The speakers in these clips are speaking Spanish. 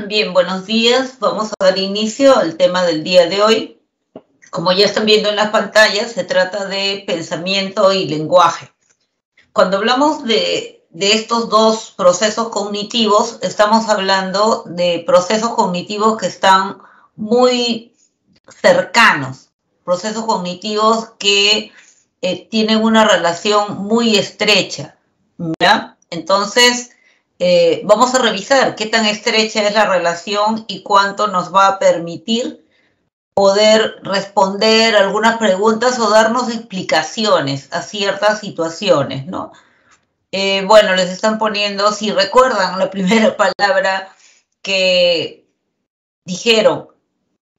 Bien, buenos días. Vamos a dar inicio al tema del día de hoy. Como ya están viendo en las pantallas, se trata de pensamiento y lenguaje. Cuando hablamos de estos dos procesos cognitivos, estamos hablando de procesos cognitivos que están muy cercanos, procesos cognitivos que tienen una relación muy estrecha, ¿ya? Entonces, vamos a revisar qué tan estrecha es la relación y cuánto nos va a permitir poder responder algunas preguntas o darnos explicaciones a ciertas situaciones, ¿no? Bueno, les están poniendo, si recuerdan la primera palabra que dijeron,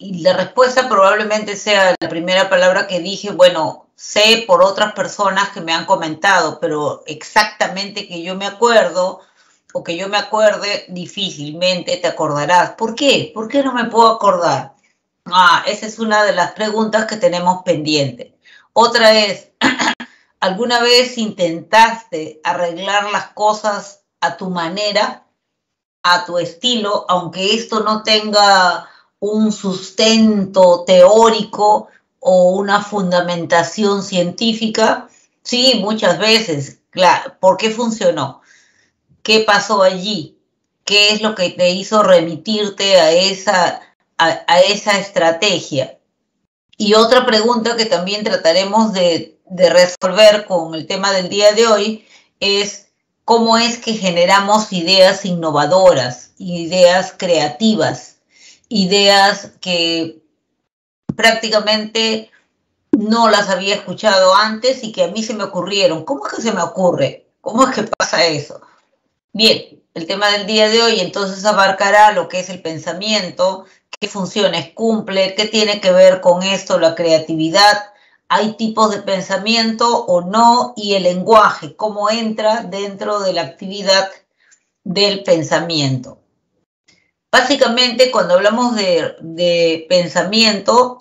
y la respuesta probablemente sea la primera palabra que dije, bueno, sé por otras personas que me han comentado, pero exactamente que yo me acuerdo o que yo me acuerde, difícilmente te acordarás. ¿Por qué? ¿Por qué no me puedo acordar? Esa es una de las preguntas que tenemos pendiente. Otra es, ¿alguna vez intentaste arreglar las cosas a tu manera, a tu estilo, aunque esto no tenga un sustento teórico o una fundamentación científica? Sí, muchas veces. Claro. ¿Por qué funcionó? ¿Qué pasó allí? ¿Qué es lo que te hizo remitirte a esa estrategia? Y otra pregunta que también trataremos de resolver con el tema del día de hoy es cómo es que generamos ideas innovadoras, ideas creativas, ideas que prácticamente no las había escuchado antes y que a mí se me ocurrieron. ¿Cómo es que se me ocurre? ¿Cómo es que pasa eso? Bien, el tema del día de hoy entonces abarcará lo que es el pensamiento, qué funciones cumple, qué tiene que ver con esto la creatividad, hay tipos de pensamiento o no, y el lenguaje, cómo entra dentro de la actividad del pensamiento. Básicamente, cuando hablamos de pensamiento,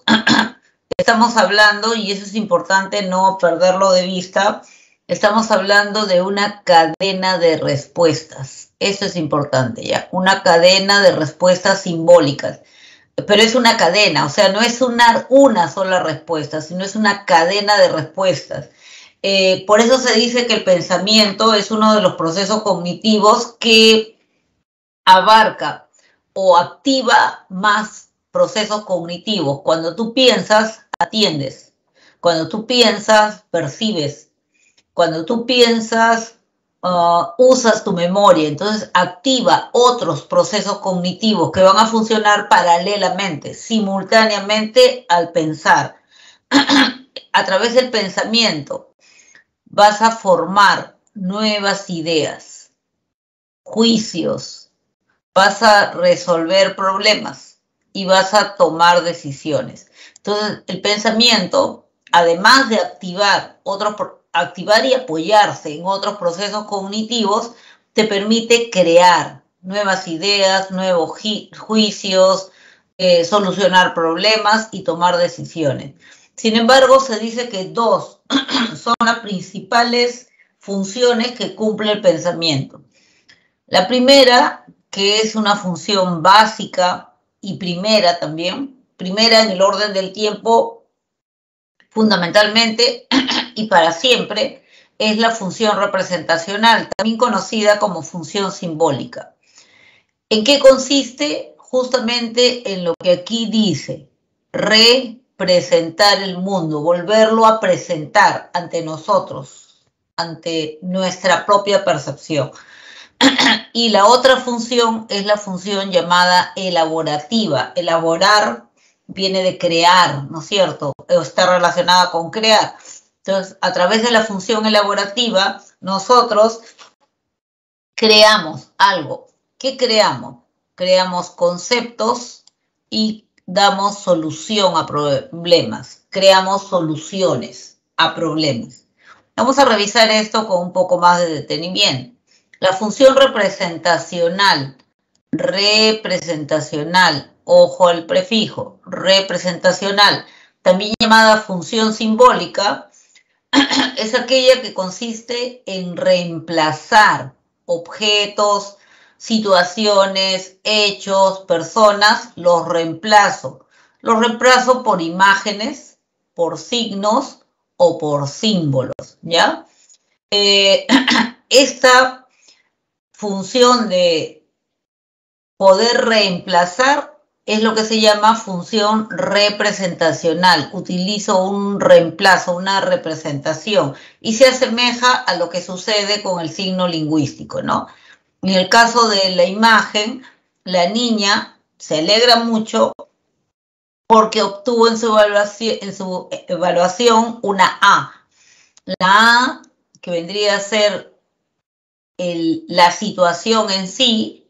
estamos hablando, y eso es importante no perderlo de vista, estamos hablando de una cadena de respuestas. Eso es importante, ¿ya? Una cadena de respuestas simbólicas. Pero es una cadena, o sea, no es una sola respuesta, sino es una cadena de respuestas. Por eso se dice que el pensamiento es uno de los procesos cognitivos que abarca o activa más procesos cognitivos. Cuando tú piensas, atiendes. Cuando tú piensas, percibes. Cuando tú piensas, usas tu memoria. Entonces activa otros procesos cognitivos que van a funcionar paralelamente, simultáneamente al pensar. A través del pensamiento vas a formar nuevas ideas, juicios, vas a resolver problemas y vas a tomar decisiones. Entonces, el pensamiento, además de activar y apoyarse en otros procesos cognitivos, te permite crear nuevas ideas, nuevos juicios, solucionar problemas y tomar decisiones. Sin embargo, se dice que dos son las principales funciones que cumple el pensamiento. La primera, que es una función básica y primera también, primera en el orden del tiempo, fundamentalmente y para siempre, es la función representacional, también conocida como función simbólica. ¿En qué consiste? Justamente en lo que aquí dice, representar el mundo, volverlo a presentar ante nosotros, ante nuestra propia percepción. Y la otra función es la función llamada elaborativa. Elaborar viene de crear, ¿no es cierto? O está relacionada con crear. Entonces, a través de la función elaborativa, nosotros creamos algo. ¿Qué creamos? Creamos conceptos y damos solución a problemas. Creamos soluciones a problemas. Vamos a revisar esto con un poco más de detenimiento. La función representacional, ojo al prefijo, representacional, también llamada función simbólica, es aquella que consiste en reemplazar objetos, situaciones, hechos, personas, los reemplazo. Los reemplazo por imágenes, por signos o por símbolos, ¿ya? Esta función de poder reemplazar es lo que se llama función representacional. Utilizo un reemplazo, una representación, y se asemeja a lo que sucede con el signo lingüístico, ¿no? En el caso de la imagen, la niña se alegra mucho porque obtuvo en su evaluación una A. La A, que vendría a ser la situación en sí,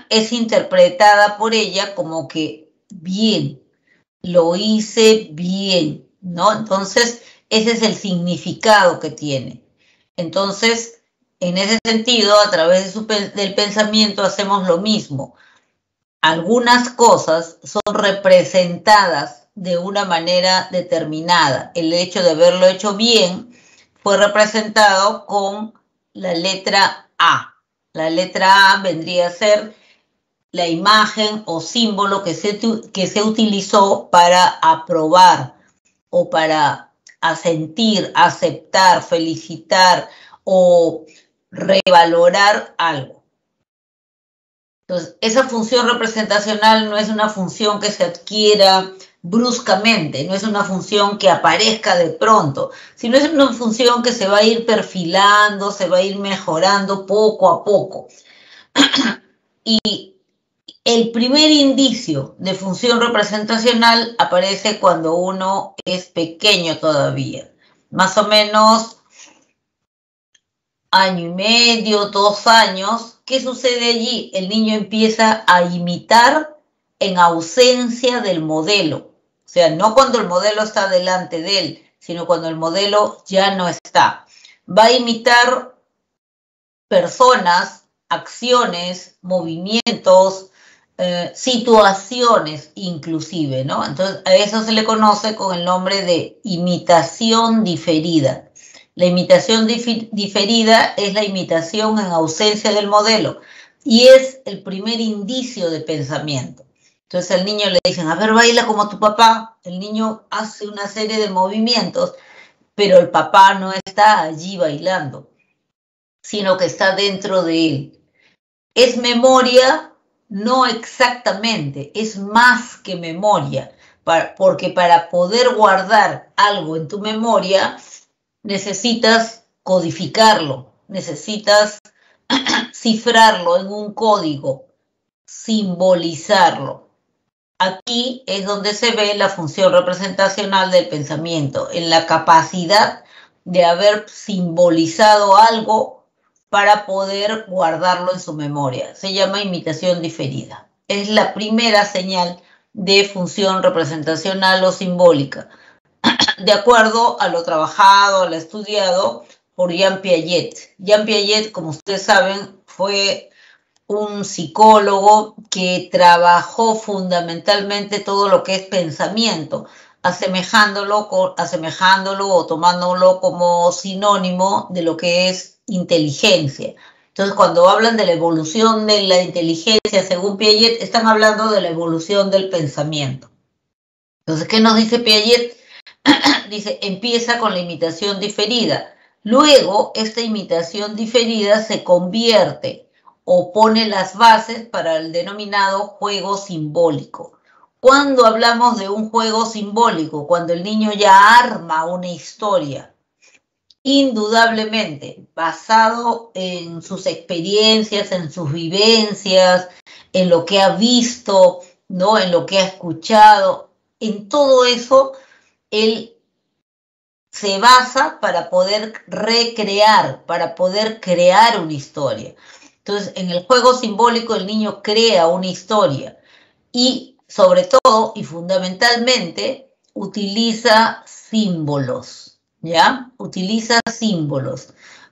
es interpretada por ella como que bien, lo hice bien, ¿no? Entonces, ese es el significado que tiene. Entonces, en ese sentido, a través del pensamiento hacemos lo mismo. Algunas cosas son representadas de una manera determinada. El hecho de haberlo hecho bien fue representado con la letra A. La letra A vendría a ser la imagen o símbolo que se utilizó para aprobar o para asentir, aceptar, felicitar o revalorar algo. Entonces, esa función representacional no es una función que se adquiera bruscamente, no es una función que aparezca de pronto, sino es una función que se va a ir perfilando, se va a ir mejorando poco a poco. Y el primer indicio de función representacional aparece cuando uno es pequeño todavía, más o menos año y medio, 2 años. ¿Qué sucede allí? El niño empieza a imitar en ausencia del modelo. O sea, no cuando el modelo está delante de él, sino cuando el modelo ya no está. Va a imitar personas, acciones, movimientos, situaciones inclusive, ¿no? Entonces a eso se le conoce con el nombre de imitación diferida. La imitación diferida es la imitación en ausencia del modelo y es el primer indicio de pensamiento. Entonces al niño le dicen, a ver, baila como tu papá. El niño hace una serie de movimientos, pero el papá no está allí bailando, sino que está dentro de él. ¿Es memoria? No exactamente, es más que memoria, porque para poder guardar algo en tu memoria necesitas codificarlo, necesitas cifrarlo en un código, simbolizarlo. Aquí es donde se ve la función representacional del pensamiento, en la capacidad de haber simbolizado algo para poder guardarlo en su memoria. Se llama imitación diferida. Es la primera señal de función representacional o simbólica, de acuerdo a lo trabajado, a lo estudiado por Jean Piaget. Jean Piaget, como ustedes saben, fue un psicólogo que trabajó fundamentalmente todo lo que es pensamiento, asemejándolo o tomándolo como sinónimo de lo que es inteligencia. Entonces, cuando hablan de la evolución de la inteligencia, según Piaget, están hablando de la evolución del pensamiento. Entonces, ¿qué nos dice Piaget? Dice, empieza con la imitación diferida. Luego, esta imitación diferida se convierte o pone las bases para el denominado juego simbólico. ¿Cuándo hablamos de un juego simbólico? Cuando el niño ya arma una historia, indudablemente basado en sus experiencias, en sus vivencias, en lo que ha visto, ¿no? En lo que ha escuchado. En todo eso, él se basa para poder recrear, para poder crear una historia. Entonces, en el juego simbólico el niño crea una historia y sobre todo y fundamentalmente utiliza símbolos. ¿Ya? Utiliza símbolos.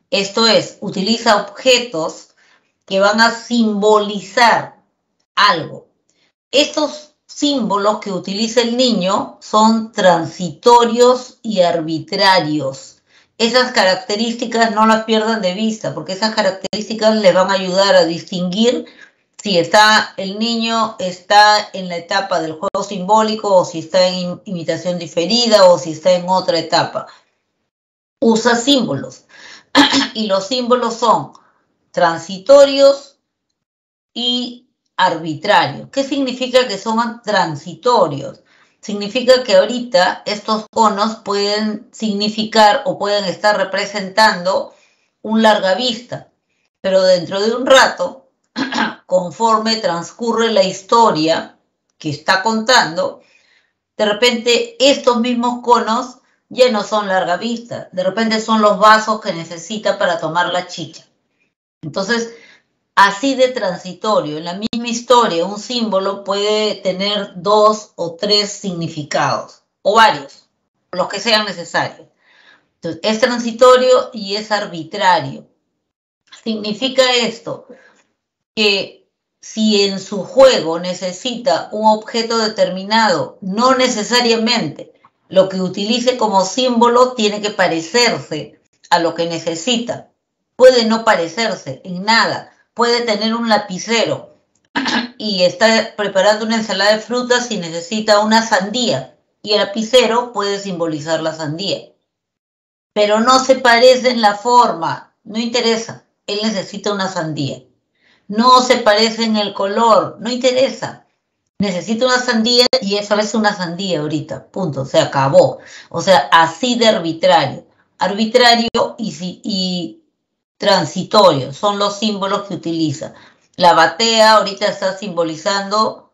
Esto es, utiliza objetos que van a simbolizar algo. Estos símbolos que utiliza el niño son transitorios y arbitrarios. esas características no las pierdan de vista, porque esas características les van a ayudar a distinguir si el niño está en la etapa del juego simbólico o si está en imitación diferida o si está en otra etapa. Usa símbolos y los símbolos son transitorios y arbitrarios. ¿Qué significa que son transitorios? Significa que ahorita estos conos pueden significar o pueden estar representando un larga vista, pero dentro de un rato, conforme transcurre la historia que está contando, de repente estos mismos conos ya no son larga vista, de repente son los vasos que necesita para tomar la chicha. Entonces, así de transitorio, en la misma historia, un símbolo puede tener 2 o 3 significados, o varios, los que sean necesarios. Entonces, es transitorio y es arbitrario. Significa esto, que si en su juego necesita un objeto determinado, no necesariamente lo que utilice como símbolo tiene que parecerse a lo que necesita. Puede no parecerse en nada. Puede tener un lapicero y está preparando una ensalada de frutas y necesita una sandía. Y el lapicero puede simbolizar la sandía. Pero no se parece en la forma, no interesa. Él necesita una sandía. No se parece en el color, no interesa. Necesita una sandía y esa es una sandía ahorita, punto, se acabó. O sea, así de arbitrario. Arbitrario y transitorio, son los símbolos que utiliza. La batea ahorita está simbolizando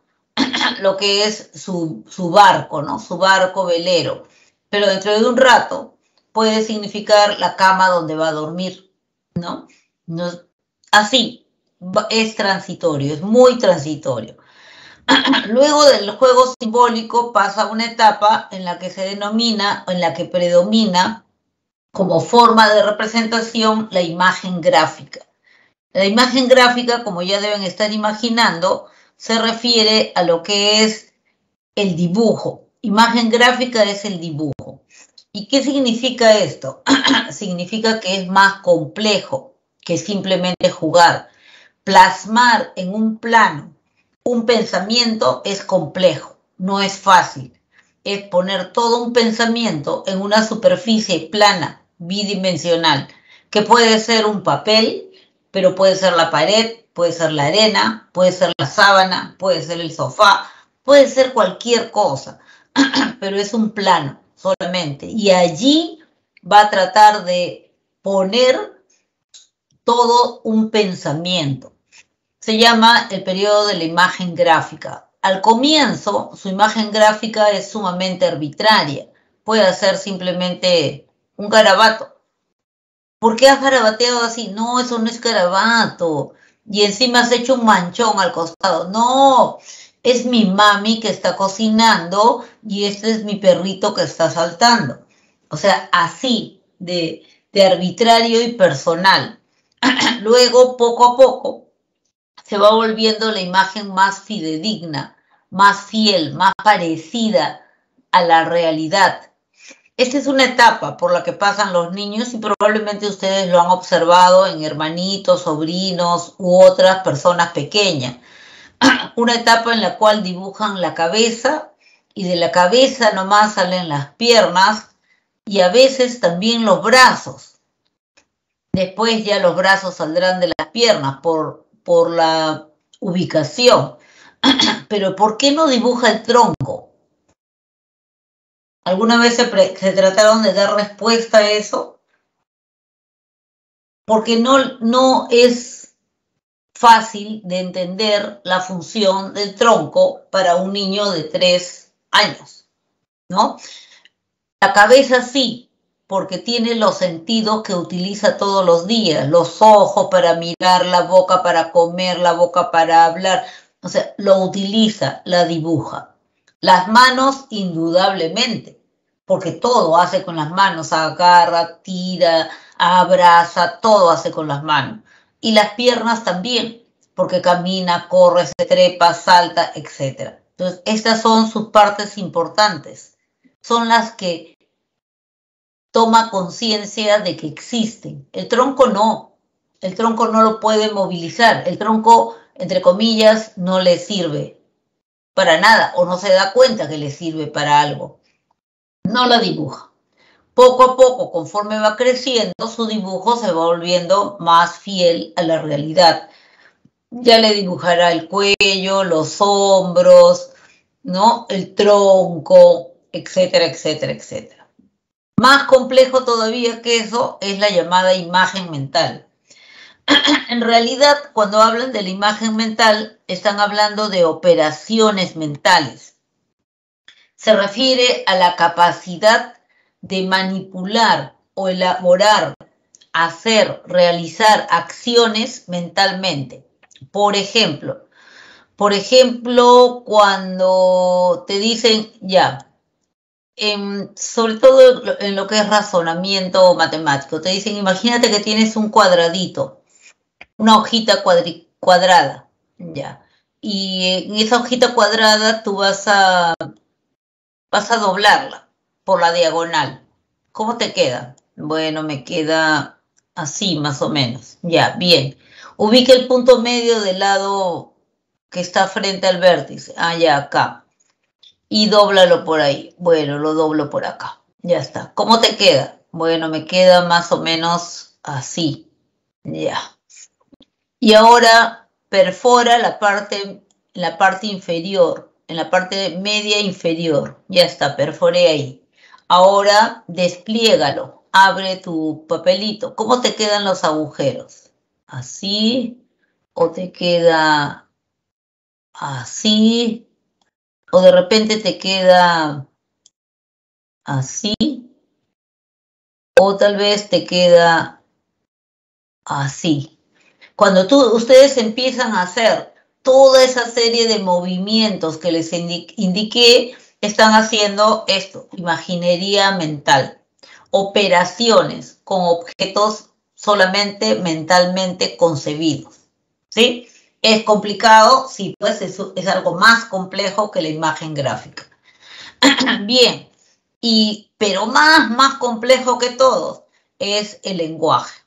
lo que es su barco, ¿no? Su barco velero. Pero dentro de un rato puede significar la cama donde va a dormir, ¿no? Así, es transitorio, es muy transitorio. Luego del juego simbólico pasa a una etapa en la que se denomina, en la que predomina como forma de representación la imagen gráfica. La imagen gráfica, como ya deben estar imaginando, se refiere a lo que es el dibujo. Imagen gráfica es el dibujo. ¿Y qué significa esto? Significa que es más complejo que simplemente jugar. Plasmar en un plano un pensamiento es complejo, no es fácil. Es poner todo un pensamiento en una superficie plana, bidimensional, que puede ser un papel, pero puede ser la pared, puede ser la arena, puede ser la sábana, puede ser el sofá, puede ser cualquier cosa, pero es un plano solamente. Y allí va a tratar de poner todo un pensamiento. Se llama el periodo de la imagen gráfica. Al comienzo, su imagen gráfica es sumamente arbitraria. Puede ser simplemente un garabato. ¿Por qué has garabateado así? No, eso no es garabato. Y encima has hecho un manchón al costado. No, es mi mami que está cocinando y este es mi perrito que está saltando. O sea, así de arbitrario y personal. Luego, poco a poco, se va volviendo la imagen más fidedigna, más fiel, más parecida a la realidad. Esta es una etapa por la que pasan los niños y probablemente ustedes lo han observado en hermanitos, sobrinos u otras personas pequeñas. Una etapa en la cual dibujan la cabeza y de la cabeza nomás salen las piernas y a veces también los brazos. Después ya los brazos saldrán de las piernas por la ubicación. Pero ¿por qué no dibuja el tronco? ¿Alguna vez se trataron de dar respuesta a eso? Porque no es fácil de entender la función del tronco para un niño de 3 años, ¿no? La cabeza sí, porque tiene los sentidos que utiliza todos los días, los ojos para mirar, la boca para comer, la boca para hablar, o sea, lo utiliza, la dibuja. Las manos, indudablemente, porque todo hace con las manos, agarra, tira, abraza, todo hace con las manos. Y las piernas también, porque camina, corre, se trepa, salta, etc. Entonces, estas son sus partes importantes, son las que toma conciencia de que existen. El tronco no lo puede movilizar, el tronco, entre comillas, no le sirve para nada o no se da cuenta que le sirve para algo. No la dibuja. Poco a poco, conforme va creciendo, su dibujo se va volviendo más fiel a la realidad. Ya le dibujará el cuello, los hombros, ¿no? El tronco, etcétera, etcétera, etcétera. Más complejo todavía que eso es la llamada imagen mental. En realidad, cuando hablan de la imagen mental, están hablando de operaciones mentales. Se refiere a la capacidad de manipular o elaborar, hacer, realizar acciones mentalmente. Por ejemplo, cuando te dicen ya, sobre todo en lo que es razonamiento matemático, te dicen, imagínate que tienes un cuadradito, una hojita cuadrada, ya, y en esa hojita cuadrada tú vas a doblarla por la diagonal. ¿Cómo te queda? Bueno, me queda así más o menos. Ya, bien. Ubique el punto medio del lado que está frente al vértice. Ah, ya, acá. Y dóblalo por ahí. Bueno, lo doblo por acá. Ya está. ¿Cómo te queda? Bueno, me queda más o menos así. Ya. Y ahora perfora la parte inferior, en la parte media inferior. Ya está, perforé ahí. Ahora despliégalo, abre tu papelito. ¿Cómo te quedan los agujeros? ¿Así? ¿O te queda así? ¿O de repente te queda así? ¿O tal vez te queda así? Cuando ustedes empiezan a hacer toda esa serie de movimientos que les indiqué, están haciendo esto, imaginería mental, operaciones con objetos solamente mentalmente concebidos, ¿sí? ¿Es complicado? Sí, pues es algo más complejo que la imagen gráfica. Bien, pero más complejo que todo es el lenguaje.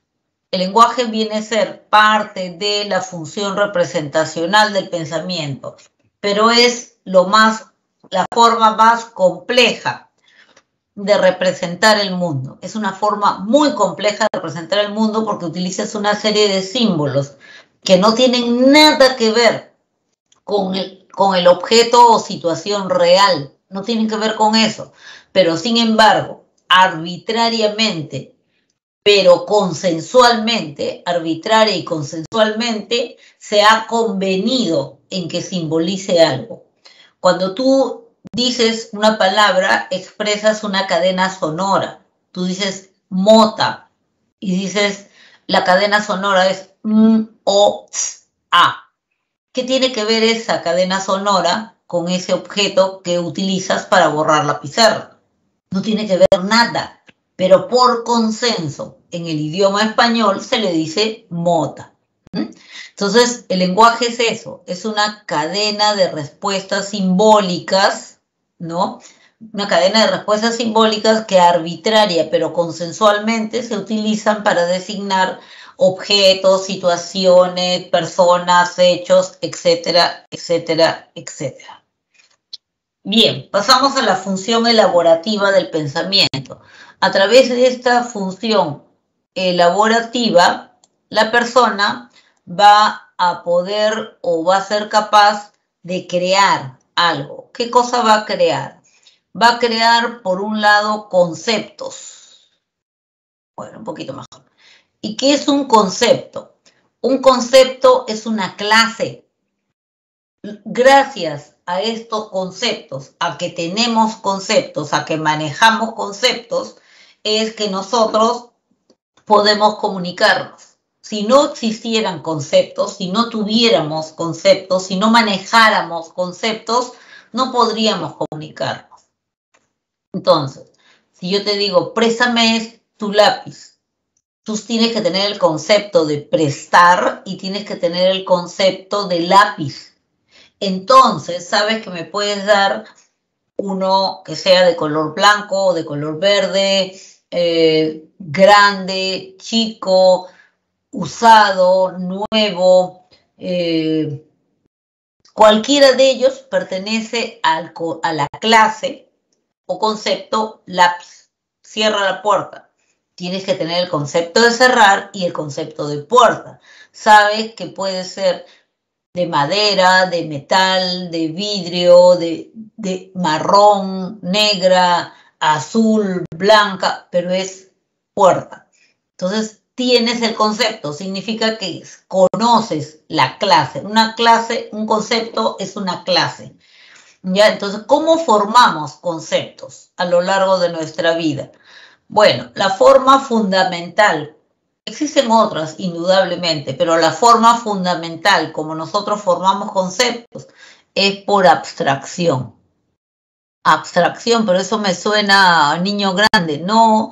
El lenguaje viene a ser parte de la función representacional del pensamiento, pero es la forma más compleja de representar el mundo. Es una forma muy compleja de representar el mundo porque utilizas una serie de símbolos que no tienen nada que ver con el objeto o situación real, no tienen que ver con eso, pero sin embargo, arbitrariamente, pero consensualmente, arbitraria y consensualmente, se ha convenido en que simbolice algo. Cuando tú dices una palabra, expresas una cadena sonora. Tú dices mota y dices, la cadena sonora es m, o, ts, a. ¿Qué tiene que ver esa cadena sonora con ese objeto que utilizas para borrar la pizarra? No tiene que ver nada, pero por consenso en el idioma español se le dice mota. Entonces, el lenguaje es eso, es una cadena de respuestas simbólicas, ¿no? Una cadena de respuestas simbólicas que arbitraria pero consensualmente se utilizan para designar objetos, situaciones, personas, hechos, etcétera, etcétera, etcétera. Bien, pasamos a la función elaborativa del pensamiento. A través de esta función elaborativa, la persona va a poder o va a ser capaz de crear algo. ¿Qué cosa va a crear? Va a crear, por un lado, conceptos. Bueno, un poquito mejor. ¿Y qué es un concepto? Un concepto es una clase. Gracias a estos conceptos, a que tenemos conceptos, a que manejamos conceptos, es que nosotros podemos comunicarnos. Si no existieran conceptos, si no tuviéramos conceptos, si no manejáramos conceptos, no podríamos comunicarnos. Entonces, si yo te digo, préstame tu lápiz, tú tienes que tener el concepto de prestar y tienes que tener el concepto de lápiz. Entonces, sabes que me puedes dar uno que sea de color blanco o de color verde grande, chico, usado, nuevo, cualquiera de ellos pertenece a la clase o concepto lápiz. Cierra la puerta. Tienes que tener el concepto de cerrar y el concepto de puerta. Sabes que puede ser de madera, de metal, de vidrio, de marrón, negra, azul, blanca, pero es puerta. Entonces, tienes el concepto, significa que conoces la clase. Una clase, un concepto es una clase. ¿Ya? Entonces, ¿cómo formamos conceptos a lo largo de nuestra vida? Bueno, la forma fundamental, existen otras indudablemente, pero la forma fundamental como nosotros formamos conceptos es por abstracción. Abstracción, pero eso me suena a niño grande. No,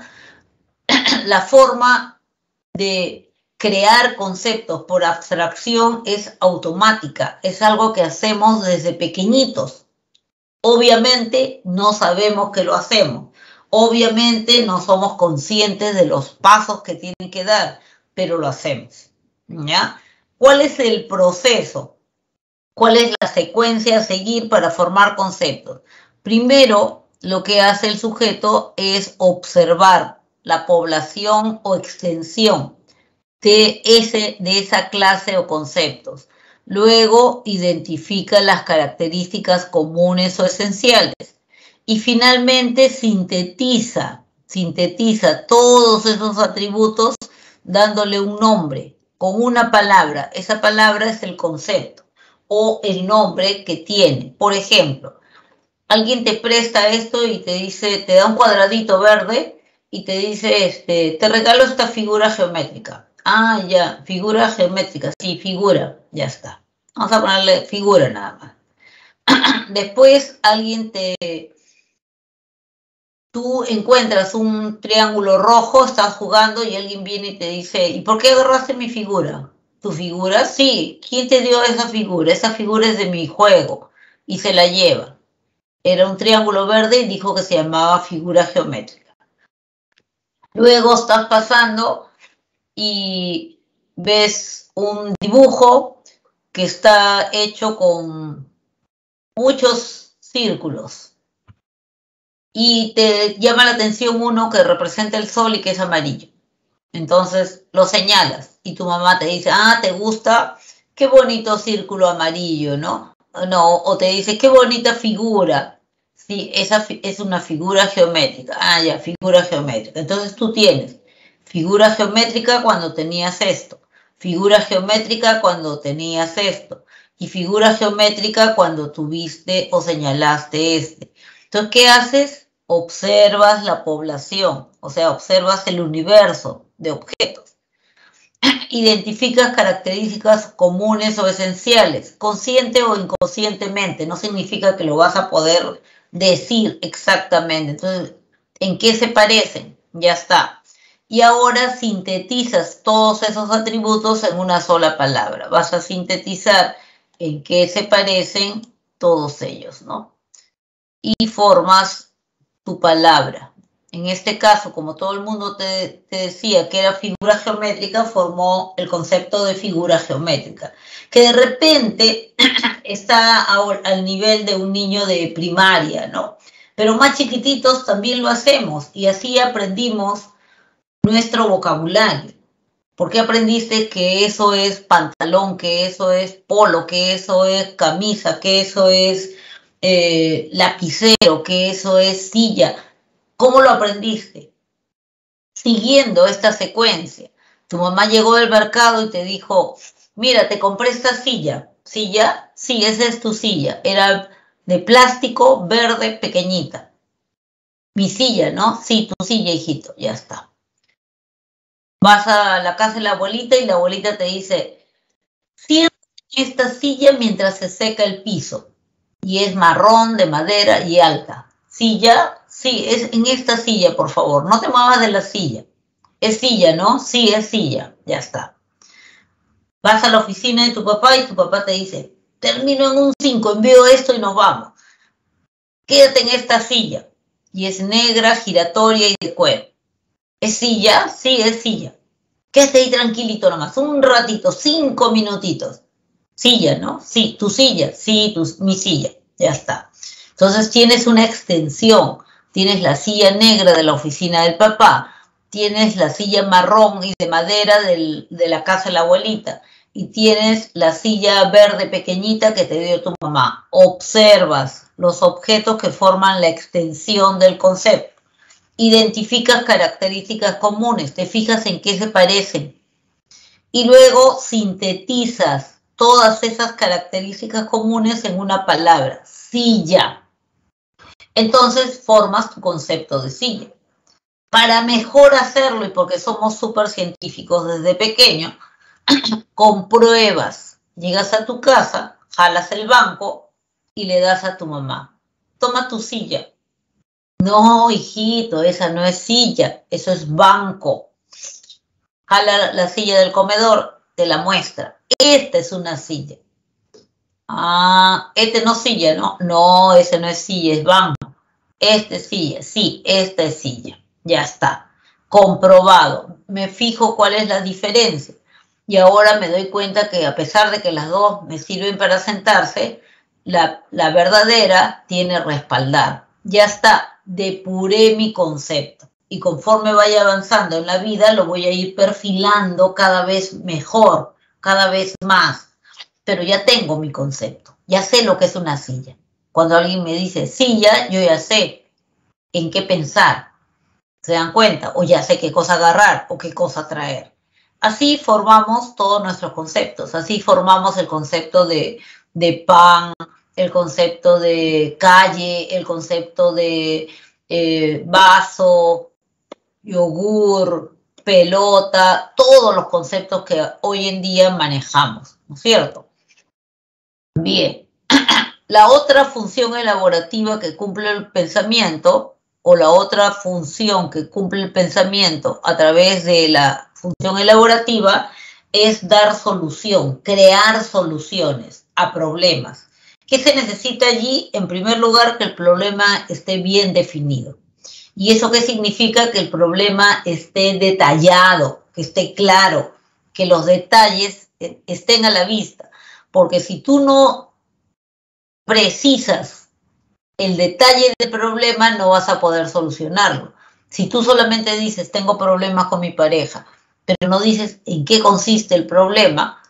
la forma de crear conceptos por abstracción es automática, es algo que hacemos desde pequeñitos. Obviamente no sabemos que lo hacemos, obviamente no somos conscientes de los pasos que tienen que dar, pero lo hacemos, ¿ya? ¿Cuál es el proceso? ¿Cuál es la secuencia a seguir para formar conceptos? Primero, lo que hace el sujeto es observar la población o extensión de esa clase o conceptos. Luego, identifica las características comunes o esenciales. Y finalmente, sintetiza todos esos atributos dándole un nombre, con una palabra. Esa palabra es el concepto o el nombre que tiene. Por ejemplo, alguien te presta esto y te dice, te da un cuadradito verde y te dice, te regalo esta figura geométrica. Ah, ya, figura geométrica, sí, figura, ya está. Vamos a ponerle figura nada más. Después tú encuentras un triángulo rojo, estás jugando y alguien viene y te dice, ¿y por qué agarraste mi figura? ¿Tu figura? Sí. ¿Quién te dio esa figura? Esa figura es de mi juego. Y se la lleva. Era un triángulo verde y dijo que se llamaba figura geométrica. Luego estás pasando y ves un dibujo que está hecho con muchos círculos y te llama la atención uno que representa el sol y que es amarillo. Entonces lo señalas y tu mamá te dice, ah, ¿te gusta? Qué bonito círculo amarillo, ¿no? No, o te dice, qué bonita figura. Sí, esa es una figura geométrica. Ah, ya, figura geométrica. Entonces tú tienes figura geométrica cuando tenías esto, figura geométrica cuando tenías esto, y figura geométrica cuando tuviste o señalaste este. Entonces, ¿qué haces? Observas la población, o sea, observas el universo de objetos. Identificas características comunes o esenciales, consciente o inconscientemente, no significa que lo vas a poder decir exactamente. Entonces, ¿en qué se parecen? Ya está. Y ahora sintetizas todos esos atributos en una sola palabra. Vas a sintetizar en qué se parecen todos ellos, ¿no? Y formas tu palabra. En este caso, como todo el mundo te decía que era figura geométrica, formó el concepto de figura geométrica, que de repente está al nivel de un niño de primaria, ¿no? Pero más chiquititos también lo hacemos y así aprendimos nuestro vocabulario. ¿Por qué aprendiste que eso es pantalón, que eso es polo, que eso es camisa, que eso es lapicero, que eso es silla? ¿Cómo lo aprendiste? Siguiendo esta secuencia. Tu mamá llegó del mercado y te dijo, mira, te compré esta silla. ¿Silla? Sí, esa es tu silla. Era de plástico verde pequeñita. Mi silla, ¿no? Sí, tu silla, hijito. Ya está. Vas a la casa de la abuelita y la abuelita te dice, siéntate en esta silla mientras se seca el piso. Y es marrón, de madera y alta. ¿Silla? Sí, es en esta silla, por favor. No te muevas de la silla. Es silla, ¿no? Sí, es silla. Ya está. Vas a la oficina de tu papá y tu papá te dice, termino en un 5, envío esto y nos vamos. Quédate en esta silla. Y es negra, giratoria y de cuero. ¿Es silla? Sí, es silla. Quédate ahí tranquilito nomás, un ratito, 5 minutitos. Silla, ¿no? Sí, tu silla, sí, mi silla, ya está. Entonces tienes una extensión, tienes la silla negra de la oficina del papá, tienes la silla marrón y de madera de la casa de la abuelita, y tienes la silla verde pequeñita que te dio tu mamá. Observas los objetos que forman la extensión del concepto. Identificas características comunes, te fijas en qué se parecen y luego sintetizas todas esas características comunes en una palabra, silla. Entonces formas tu concepto de silla. Para mejor hacerlo, y porque somos súper científicos desde pequeño, compruebas. Llegas a tu casa, jalas el banco y le das a tu mamá. Toma tu silla. No, hijito, esa no es silla, eso es banco. Jala la silla del comedor, te la muestra. Esta es una silla. Ah, este no es silla, ¿no? No, ese no es silla, es banco. Este es silla, sí, esta es silla. Ya está. Comprobado. Me fijo cuál es la diferencia. Y ahora me doy cuenta que a pesar de que las dos me sirven para sentarse, la verdadera tiene respaldar. Ya está, depuré mi concepto. Y conforme vaya avanzando en la vida, lo voy a ir perfilando cada vez mejor, cada vez más. Pero ya tengo mi concepto, ya sé lo que es una silla. Cuando alguien me dice silla, yo ya sé en qué pensar. ¿Se dan cuenta? O ya sé qué cosa agarrar o qué cosa traer. Así formamos todos nuestros conceptos. Así formamos el concepto de pan, el concepto de calle, el concepto de vaso, yogur, pelota, todos los conceptos que hoy en día manejamos, ¿no es cierto? Bien. La otra función elaborativa que cumple el pensamiento, o la otra función que cumple el pensamiento a través de la función elaborativa, es dar solución, crear soluciones a problemas. ¿Qué se necesita allí? En primer lugar, que el problema esté bien definido. ¿Y eso qué significa? Que el problema esté detallado, que esté claro, que los detalles estén a la vista. Porque si tú no precisas el detalle del problema, no vas a poder solucionarlo. Si tú solamente dices, tengo problemas con mi pareja, pero no dices en qué consiste el problema,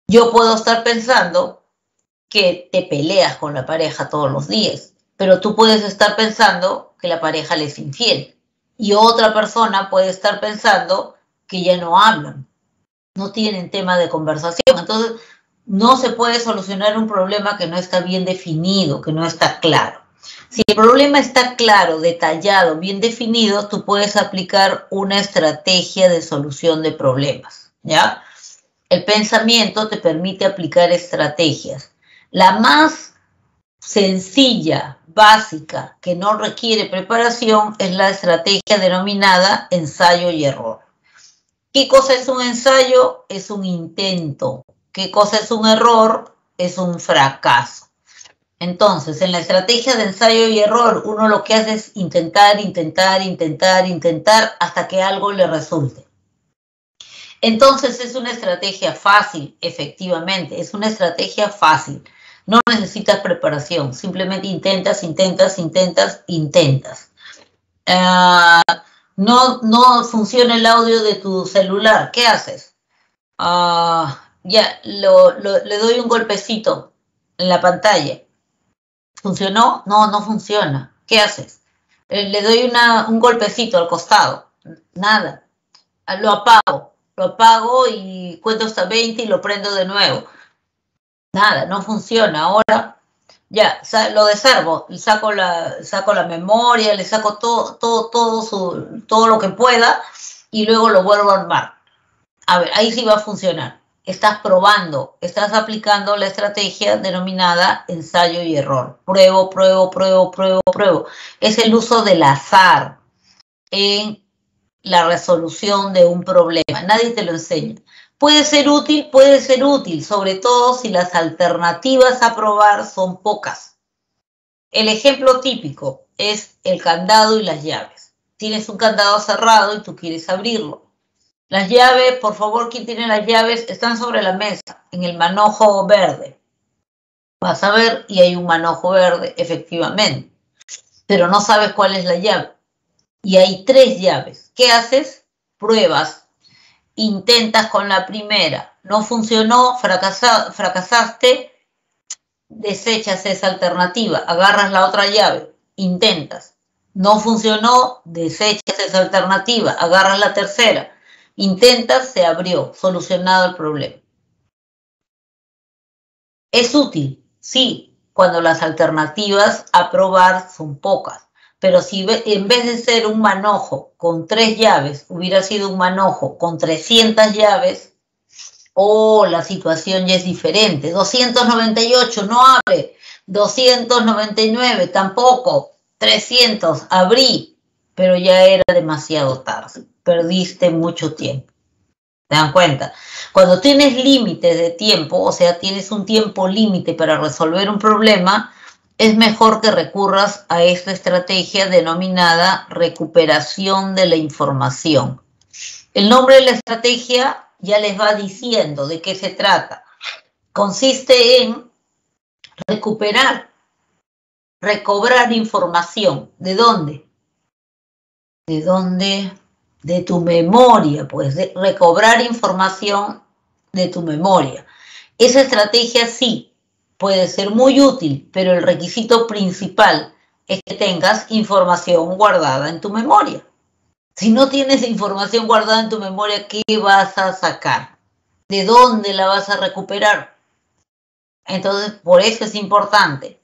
yo puedo estar pensando que te peleas con la pareja todos los días, pero tú puedes estar pensando que la pareja le es infiel y otra persona puede estar pensando que ya no hablan, no tienen tema de conversación. Entonces, no se puede solucionar un problema que no está bien definido, que no está claro. Si el problema está claro, detallado, bien definido, tú puedes aplicar una estrategia de solución de problemas, ¿ya? El pensamiento te permite aplicar estrategias. La más sencilla, básica, que no requiere preparación, es la estrategia denominada ensayo y error. ¿Qué cosa es un ensayo? Es un intento. ¿Qué cosa es un error? Es un fracaso. Entonces, en la estrategia de ensayo y error, uno lo que hace es intentar, intentar, intentar, intentar hasta que algo le resulte. Entonces, es una estrategia fácil, efectivamente, es una estrategia fácil. No necesitas preparación, simplemente intentas, intentas, intentas, intentas. No funciona el audio de tu celular, ¿qué haces? Ya, le doy un golpecito en la pantalla. ¿Funcionó? No, no funciona. ¿Qué haces? Le doy un golpecito al costado. Nada. Lo apago y cuento hasta 20 y lo prendo de nuevo. Nada, no funciona. Ahora ya, lo desarmo, saco la memoria, le saco todo lo que pueda y luego lo vuelvo a armar. A ver, ahí sí va a funcionar. Estás probando, estás aplicando la estrategia denominada ensayo y error. Pruebo, pruebo, pruebo, pruebo, pruebo. Es el uso del azar en la resolución de un problema. Nadie te lo enseña. Puede ser útil, sobre todo si las alternativas a probar son pocas. El ejemplo típico es el candado y las llaves. tienes un candado cerrado y tú quieres abrirlo. Las llaves, por favor, ¿quién tiene las llaves? Están sobre la mesa, en el manojo verde. Vas a ver y hay un manojo verde, efectivamente, pero no sabes cuál es la llave. Y hay 3 llaves. ¿Qué haces? Pruebas. Intentas con la primera. No funcionó, fracasaste, desechas esa alternativa. Agarras la otra llave. Intentas. No funcionó, desechas esa alternativa. Agarras la tercera. Intentas, se abrió. Solucionado el problema. Es útil, sí, cuando las alternativas a probar son pocas. Pero si en vez de ser un manojo con 3 llaves, hubiera sido un manojo con 300 llaves, la situación ya es diferente. 298, no abre. 299, tampoco. 300, abrí. Pero ya era demasiado tarde. Perdiste mucho tiempo. ¿Se dan cuenta? Cuando tienes límites de tiempo, o sea, tienes un tiempo límite para resolver un problema, es mejor que recurras a esta estrategia denominada recuperación de la información. El nombre de la estrategia ya les va diciendo de qué se trata. Consiste en recobrar información. ¿De dónde? ¿De dónde? De tu memoria, pues, de recobrar información de tu memoria. Esa estrategia sí puede ser muy útil, pero el requisito principal es que tengas información guardada en tu memoria. Si no tienes información guardada en tu memoria, ¿qué vas a sacar? ¿De dónde la vas a recuperar? Entonces, por eso es importante.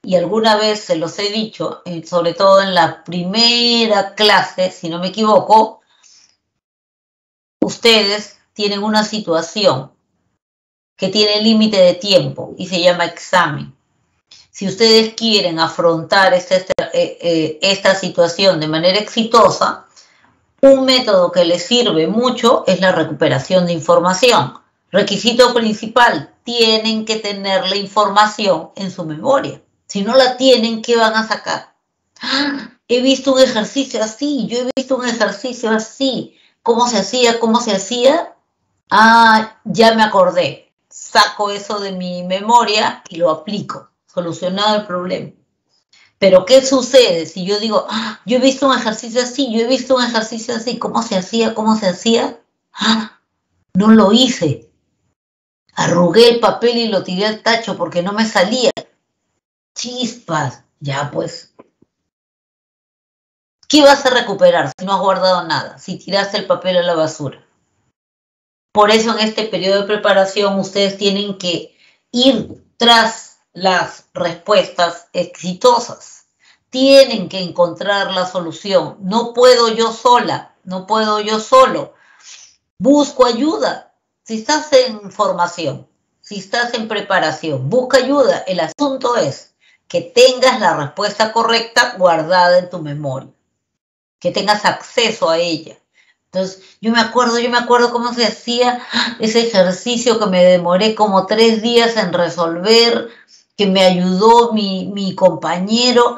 Y alguna vez se los he dicho, sobre todo en la primera clase, si no me equivoco, ustedes tienen una situación que tiene límite de tiempo y se llama examen. Si ustedes quieren afrontar esta situación de manera exitosa, un método que les sirve mucho es la recuperación de información. Requisito principal, tienen que tener la información en su memoria. Si no la tienen, ¿qué van a sacar? He visto un ejercicio así, yo he visto un ejercicio así. ¿Cómo se hacía? ¿Cómo se hacía? Ya me acordé. Saco eso de mi memoria y lo aplico. Solucionado el problema. Pero ¿qué sucede si yo digo, yo he visto un ejercicio así, yo he visto un ejercicio así, ¿cómo se hacía? ¿Cómo se hacía? No lo hice. Arrugué el papel y lo tiré al tacho porque no me salía. Chispas. Ya pues. ¿Qué vas a recuperar si no has guardado nada? Si tiraste el papel a la basura. Por eso en este periodo de preparación ustedes tienen que ir tras las respuestas exitosas. Tienen que encontrar la solución. No puedo yo sola, no puedo yo solo. Busco ayuda. Si estás en formación, si estás en preparación, busca ayuda. El asunto es que tengas la respuesta correcta guardada en tu memoria, que tengas acceso a ella. Entonces, yo me acuerdo cómo se hacía ese ejercicio que me demoré como 3 días en resolver, que me ayudó mi compañero.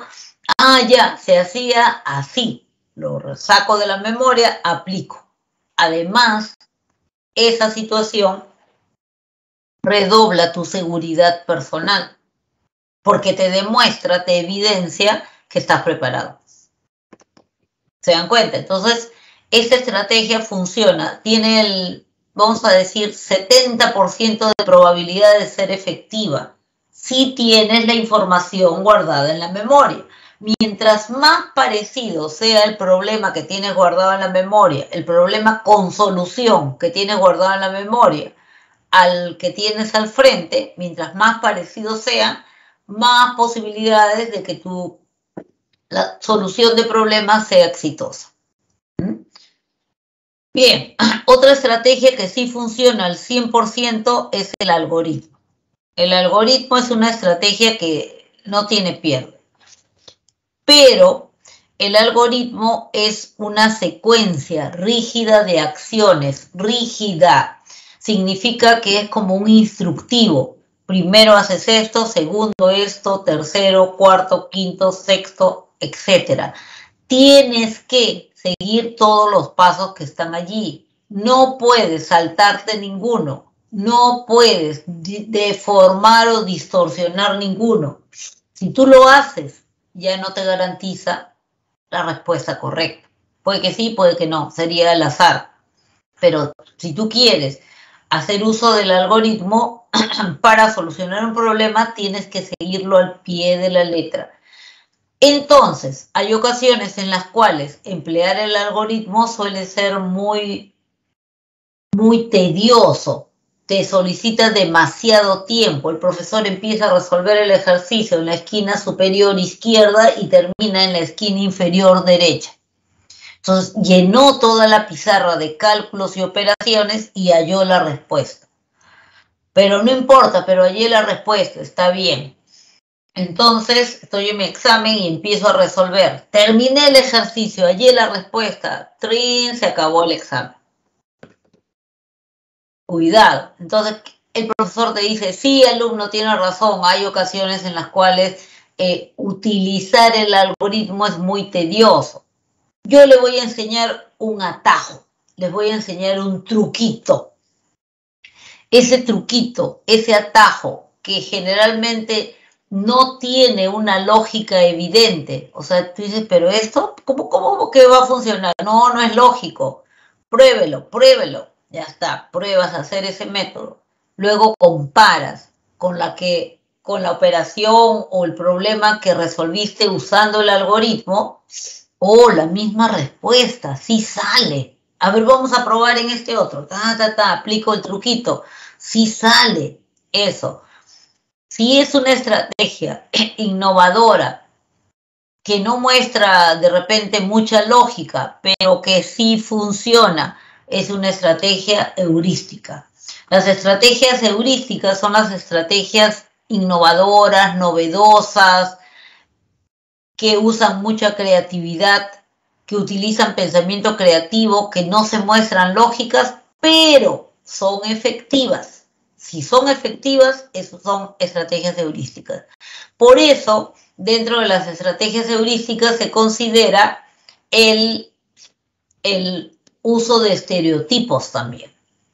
Ya, se hacía así. Lo saco de la memoria, aplico. Además, esa situación redobla tu seguridad personal, porque te demuestra, te evidencia que estás preparado. ¿Se dan cuenta? Entonces, esta estrategia funciona, tiene el, vamos a decir, 70% de probabilidad de ser efectiva si tienes la información guardada en la memoria. Mientras más parecido sea el problema que tienes guardado en la memoria, el problema con solución que tienes guardado en la memoria, al que tienes al frente, mientras más parecido sea, más posibilidades de que la solución de problemas sea exitosa. Bien, otra estrategia que sí funciona al 100% es el algoritmo. El algoritmo es una estrategia que no tiene pierde. Pero el algoritmo es una secuencia rígida de acciones. Rígida significa que es como un instructivo. Primero haces esto, segundo esto, tercero, cuarto, quinto, sexto, etc. tienes que seguir todos los pasos que están allí. No puedes saltarte ninguno. No puedes deformar o distorsionar ninguno. Si tú lo haces, ya no te garantiza la respuesta correcta. Puede que sí, puede que no. Sería al azar. Pero si tú quieres hacer uso del algoritmo para solucionar un problema, tienes que seguirlo al pie de la letra. Entonces, hay ocasiones en las cuales emplear el algoritmo suele ser muy tedioso, te solicita demasiado tiempo. El profesor empieza a resolver el ejercicio en la esquina superior izquierda y termina en la esquina inferior derecha. Entonces, llenó toda la pizarra de cálculos y operaciones y halló la respuesta. Pero no importa, pero hallé la respuesta, está bien. Entonces, estoy en mi examen y empiezo a resolver. Terminé el ejercicio, hallé la respuesta. ¡Trin! Se acabó el examen. Cuidado. Entonces, el profesor te dice, sí, alumno, tiene razón. Hay ocasiones en las cuales utilizar el algoritmo es muy tedioso. Yo le voy a enseñar un atajo. Les voy a enseñar un truquito. Ese truquito, ese atajo, que generalmente no tiene una lógica evidente. O sea, tú dices, pero esto, ¿cómo que va a funcionar? No, no es lógico. Pruébelo, pruébelo. Ya está, pruebas a hacer ese método. Luego comparas con la operación o el problema que resolviste usando el algoritmo. La misma respuesta, sí sale. A ver, vamos a probar en este otro. Aplico el truquito. Sí sale eso. Si es una estrategia innovadora que no muestra de repente mucha lógica, pero que sí funciona, es una estrategia heurística. Las estrategias heurísticas son las estrategias innovadoras, novedosas, que usan mucha creatividad, que utilizan pensamiento creativo, que no se muestran lógicas, pero son efectivas. Si son efectivas, eso son estrategias heurísticas. Por eso, dentro de las estrategias heurísticas se considera el uso de estereotipos también.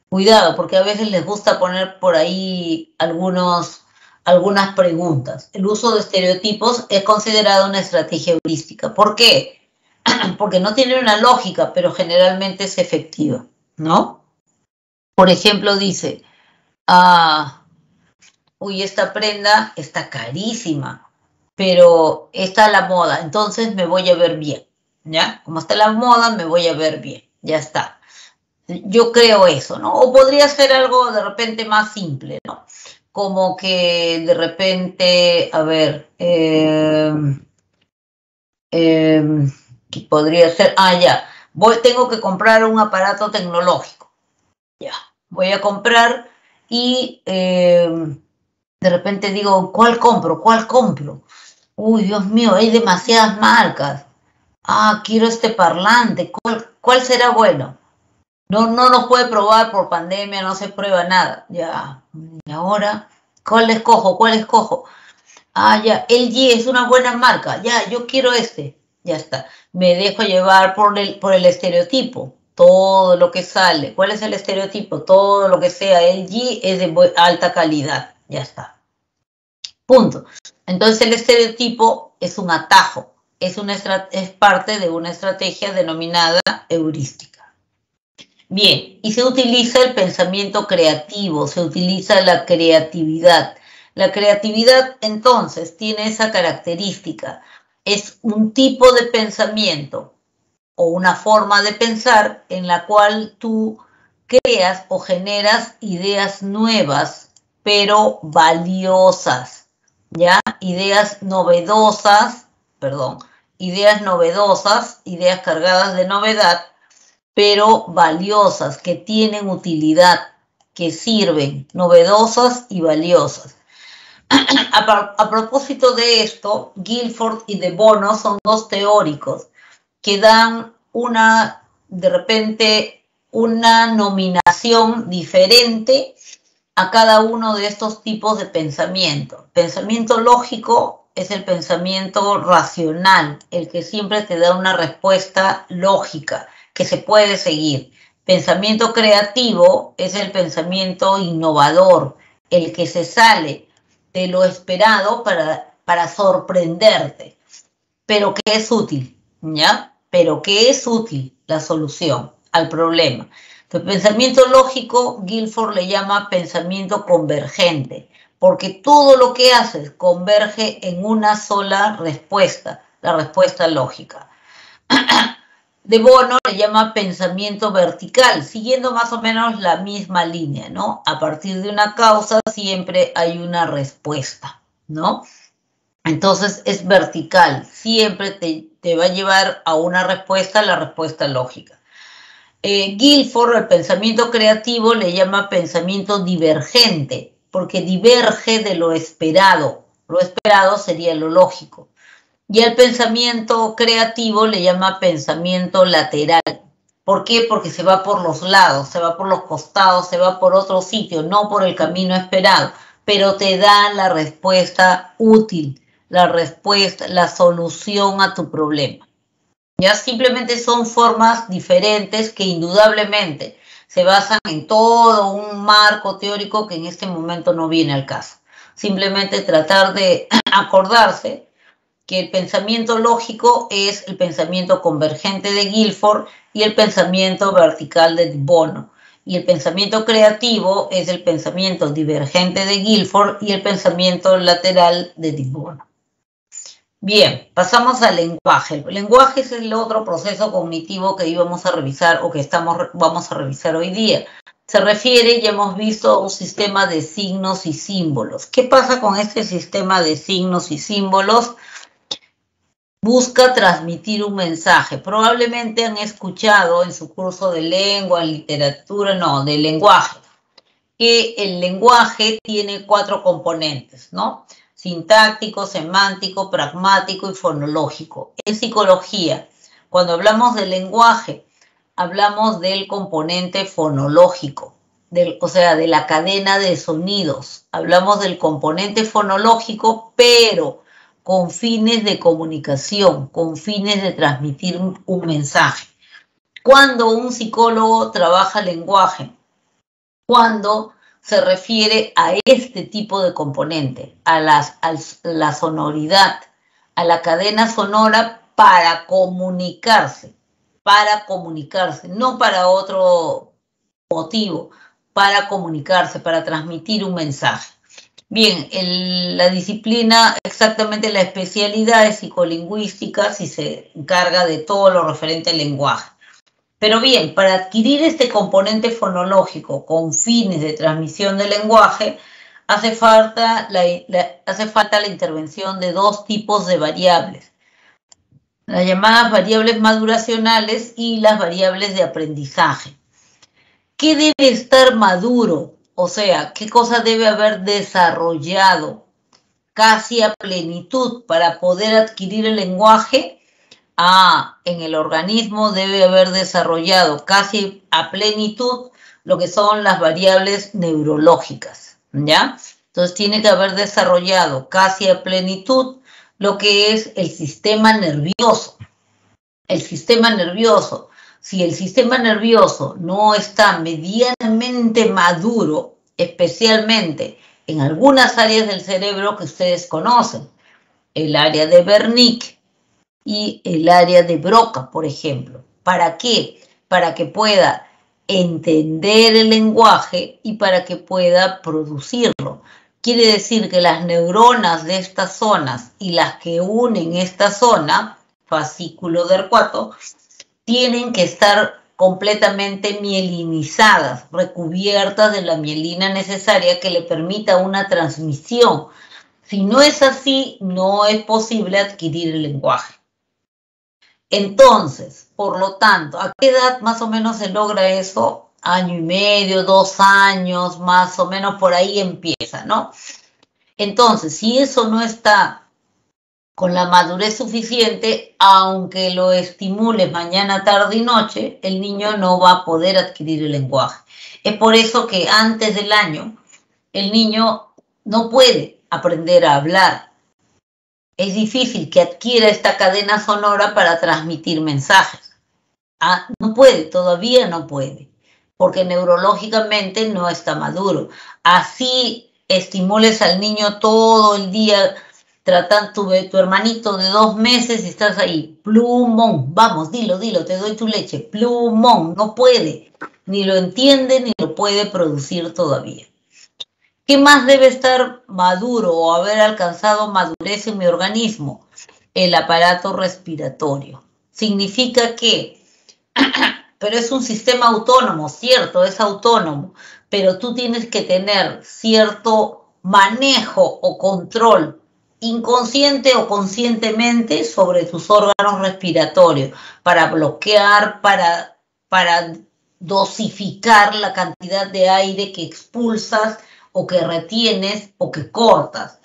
Cuidado, porque a veces les gusta poner por ahí algunas preguntas. El uso de estereotipos es considerado una estrategia heurística. ¿Por qué? Porque no tiene una lógica, pero generalmente es efectiva, ¿no? Por ejemplo, dice, esta prenda está carísima, pero está a la moda, entonces me voy a ver bien, ¿ya? Como está a la moda, me voy a ver bien, ya está. Yo creo eso, ¿no? O podría ser algo de repente más simple, ¿no? Como que de repente, a ver, podría ser, ya, tengo que comprar un aparato tecnológico, ya, voy a comprar y de repente digo, ¿cuál compro? ¿Cuál compro? Uy, Dios mío, hay demasiadas marcas. Quiero este parlante, ¿cuál será bueno? No nos puede probar por pandemia, no se prueba nada. Ya, y ahora, ¿cuál escojo? ¿Cuál escojo? Ya, LG es una buena marca. Ya, yo quiero este. Ya está. Me dejo llevar por el estereotipo. Todo lo que sale. ¿Cuál es el estereotipo? Todo lo que sea LG es de alta calidad. Ya está. Punto. Entonces el estereotipo es un atajo. Es parte de una estrategia denominada heurística. Bien, y se utiliza el pensamiento creativo, se utiliza la creatividad. La creatividad, entonces, tiene esa característica. Es un tipo de pensamiento o una forma de pensar en la cual tú creas o generas ideas nuevas, pero valiosas, ¿ya? Ideas novedosas, ideas cargadas de novedad, pero valiosas, que tienen utilidad, que sirven, novedosas y valiosas. A propósito de esto, Guilford y De Bono son dos teóricos que dan de repente, una nominación diferente a cada uno de estos tipos de pensamiento. Pensamiento lógico es el pensamiento racional, el que siempre te da una respuesta lógica, que se puede seguir. Pensamiento creativo es el pensamiento innovador, el que se sale de lo esperado para sorprenderte, pero que es útil, ¿ya? Pero que es útil la solución al problema. El pensamiento lógico, Guilford le llama pensamiento convergente, porque todo lo que haces converge en una sola respuesta, la respuesta lógica. De Bono le llama pensamiento vertical, siguiendo más o menos la misma línea, ¿no? A partir de una causa siempre hay una respuesta, ¿no? Entonces es vertical, siempre te va a llevar a una respuesta, la respuesta lógica. Guilford, el pensamiento creativo, le llama pensamiento divergente, porque diverge de lo esperado. Lo esperado sería lo lógico. Y el pensamiento creativo le llama pensamiento lateral. ¿Por qué? Porque se va por los lados, se va por los costados, se va por otro sitio, no por el camino esperado, pero te da la respuesta útil, la respuesta, la solución a tu problema. Ya simplemente son formas diferentes que indudablemente se basan en todo un marco teórico que en este momento no viene al caso. Simplemente tratar de acordarse que el pensamiento lógico es el pensamiento convergente de Guilford y el pensamiento vertical de Bono. Y el pensamiento creativo es el pensamiento divergente de Guilford y el pensamiento lateral de Bono. Bien, pasamos al lenguaje. El lenguaje es el otro proceso cognitivo que íbamos a revisar o que vamos a revisar hoy día. Se refiere, ya hemos visto, a un sistema de signos y símbolos. ¿Qué pasa con este sistema de signos y símbolos? Busca transmitir un mensaje. Probablemente han escuchado en su curso de lengua, literatura, no, de lenguaje, que el lenguaje tiene 4 componentes, ¿no? Sintáctico, semántico, pragmático y fonológico. En psicología, cuando hablamos del lenguaje, hablamos del componente fonológico, o sea, de la cadena de sonidos. Hablamos del componente fonológico, pero con fines de comunicación, con fines de transmitir un mensaje. Cuando un psicólogo trabaja lenguaje, cuando se refiere a este tipo de componente, a la sonoridad, a la cadena sonora para comunicarse, no para otro motivo, para comunicarse, para transmitir un mensaje. Bien, la disciplina, exactamente la especialidad es psicolingüística, si se encarga de todo lo referente al lenguaje. Pero bien, para adquirir este componente fonológico con fines de transmisión del lenguaje, hace falta la intervención de 2 tipos de variables. Las llamadas variables maduracionales y las variables de aprendizaje. ¿Qué debe estar maduro? O sea, ¿qué cosa debe haber desarrollado casi a plenitud para poder adquirir el lenguaje? En el organismo debe haber desarrollado casi a plenitud lo que son las variables neurológicas, ¿ya? Entonces tiene que haber desarrollado casi a plenitud lo que es el sistema nervioso. El sistema nervioso. Si el sistema nervioso no está medianamente maduro, especialmente en algunas áreas del cerebro que ustedes conocen, el área de Wernicke y el área de Broca, por ejemplo. ¿Para qué? Para que pueda entender el lenguaje y para que pueda producirlo. Quiere decir que las neuronas de estas zonas y las que unen esta zona, fascículo de Arcuato, tienen que estar completamente mielinizadas, recubiertas de la mielina necesaria que le permita una transmisión. Si no es así, no es posible adquirir el lenguaje. Entonces, por lo tanto, ¿a qué edad más o menos se logra eso? 1 año y medio, 2 años, más o menos por ahí empieza, ¿no? Entonces, si eso no está con la madurez suficiente, aunque lo estimules mañana, tarde y noche, el niño no va a poder adquirir el lenguaje. Es por eso que antes del año el niño no puede aprender a hablar. es difícil que adquiera esta cadena sonora para transmitir mensajes. No puede, todavía no puede, porque neurológicamente no está maduro. Así estimules al niño todo el día, tratando tu hermanito de 2 meses y estás ahí, plumón, vamos, dilo, te doy tu leche, plumón, no puede, ni lo entiende ni lo puede producir todavía. ¿Qué más debe estar maduro o haber alcanzado madurez en mi organismo? El aparato respiratorio. Significa que, pero es un sistema autónomo, cierto, es autónomo, pero tú tienes que tener cierto manejo o control inconsciente o conscientemente sobre tus órganos respiratorios para bloquear, para dosificar la cantidad de aire que expulsas o que retienes o que cortas.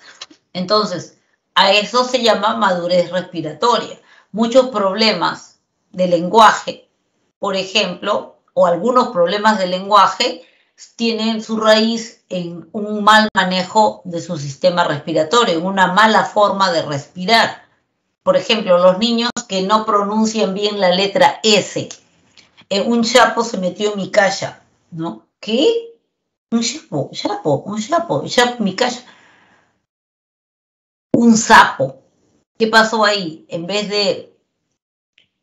Entonces, a eso se llama madurez respiratoria. Muchos problemas de lenguaje, por ejemplo, o algunos problemas de lenguaje, tienen su raíz en un mal manejo de su sistema respiratorio, en una mala forma de respirar. Por ejemplo, los niños que no pronuncian bien la letra S. Un chapo se metió en mi casa, ¿no? ¿Qué? Un chapo, mi casa. Un sapo. ¿Qué pasó ahí? En vez de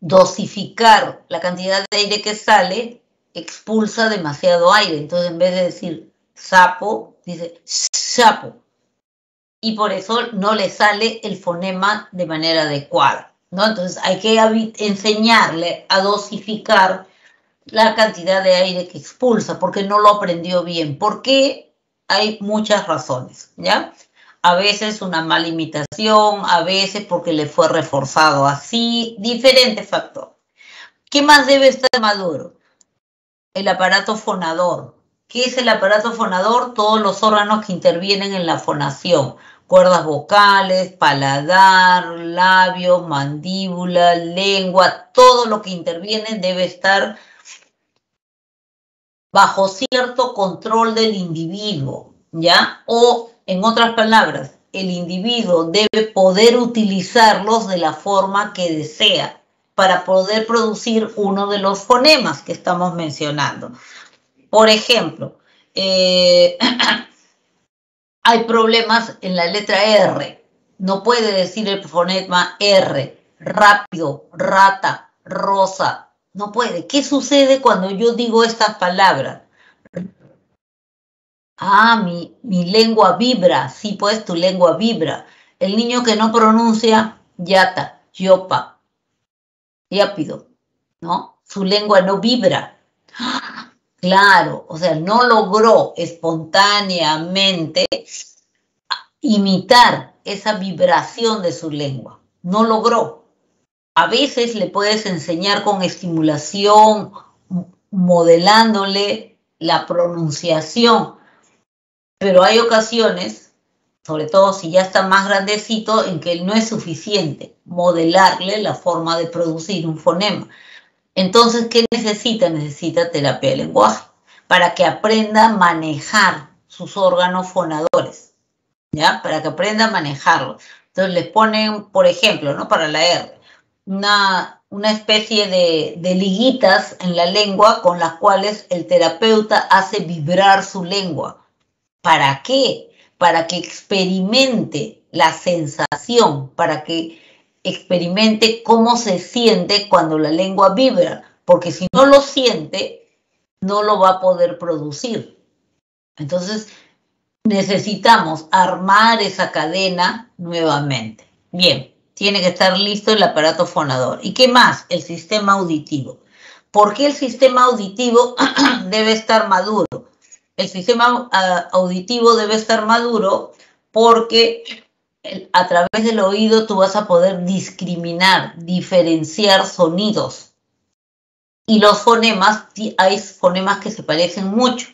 dosificar la cantidad de aire que sale, expulsa demasiado aire. Entonces, en vez de decir sapo, dice sapo. Y por eso no le sale el fonema de manera adecuada, ¿no? Entonces, hay que enseñarle a dosificar la cantidad de aire que expulsa, porque no lo aprendió bien. ¿Por qué? Hay muchas razones, ¿ya? A veces una mala imitación, a veces porque le fue reforzado así, diferentes factores. ¿Qué más debe estar maduro? El aparato fonador. ¿Qué es el aparato fonador? Todos los órganos que intervienen en la fonación. Cuerdas vocales, paladar, labios, mandíbula, lengua, todo lo que interviene debe estar bajo cierto control del individuo, ¿ya? O, en otras palabras, el individuo debe poder utilizarlos de la forma que desea para poder producir uno de los fonemas que estamos mencionando. Por ejemplo, hay problemas en la letra R. No puede decir el fonema R, rápido, rata, rosa. No puede. ¿Qué sucede cuando yo digo estas palabras? Mi lengua vibra. Sí, pues tu lengua vibra. El niño que no pronuncia yata, yopa, rápido, ¿no? Su lengua no vibra. Claro, o sea, no logró espontáneamente imitar esa vibración de su lengua. No logró. A veces le puedes enseñar con estimulación, modelándole la pronunciación, pero hay ocasiones, sobre todo si ya está más grandecito, en que no es suficiente modelarle la forma de producir un fonema. Entonces, ¿qué necesita? Necesita terapia de lenguaje para que aprenda a manejar sus órganos fonadores, ¿ya? Para que aprenda a manejarlos. Entonces, les ponen, por ejemplo, ¿no? Para la R, una especie de liguitas en la lengua con las cuales el terapeuta hace vibrar su lengua. ¿Para qué? Para que experimente la sensación, para que experimente cómo se siente cuando la lengua vibra, porque si no lo siente, no lo va a poder producir. Entonces, necesitamos armar esa cadena nuevamente. Bien, tiene que estar listo el aparato fonador. ¿Y qué más? El sistema auditivo. ¿Por qué el sistema auditivo debe estar maduro? El sistema auditivo debe estar maduro porque a través del oído tú vas a poder discriminar, diferenciar sonidos. Y los fonemas, hay fonemas que se parecen mucho.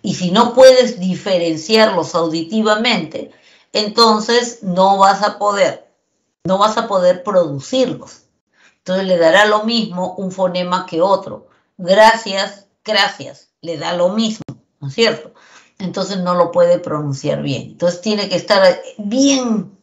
Y si no puedes diferenciarlos auditivamente, entonces no vas a poder producirlos. Entonces le dará lo mismo un fonema que otro. Gracias, le da lo mismo, ¿no es cierto? Entonces no lo puede pronunciar bien. Entonces tiene que estar bien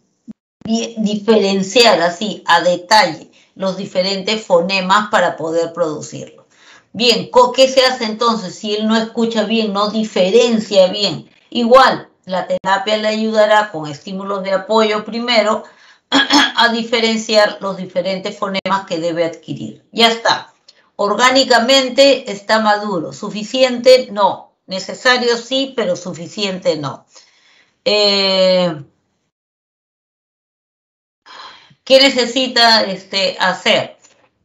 diferenciar así a detalle los diferentes fonemas para poder producirlo. Bien, ¿qué se hace entonces si él no escucha bien, no diferencia bien? Igual, la terapia le ayudará con estímulos de apoyo primero a diferenciar los diferentes fonemas que debe adquirir. Ya está. Orgánicamente está maduro. ¿Suficiente? No. Necesario sí, pero suficiente no. ¿Qué necesita hacer?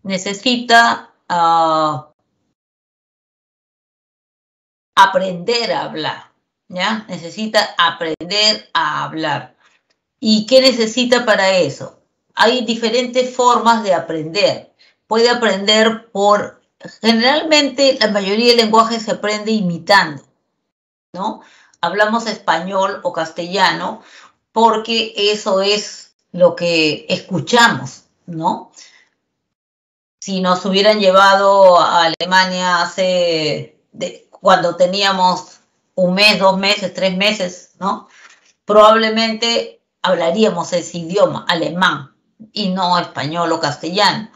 Necesita aprender a hablar, ¿ya? Necesita aprender a hablar. ¿Y qué necesita para eso? Hay diferentes formas de aprender. Puede aprender generalmente la mayoría del lenguaje se aprende imitando, ¿no? Hablamos español o castellano porque eso es lo que escuchamos, ¿no? Si nos hubieran llevado a Alemania cuando teníamos 1 mes, 2 meses, 3 meses, ¿no? Probablemente hablaríamos ese idioma, alemán, y no español o castellano.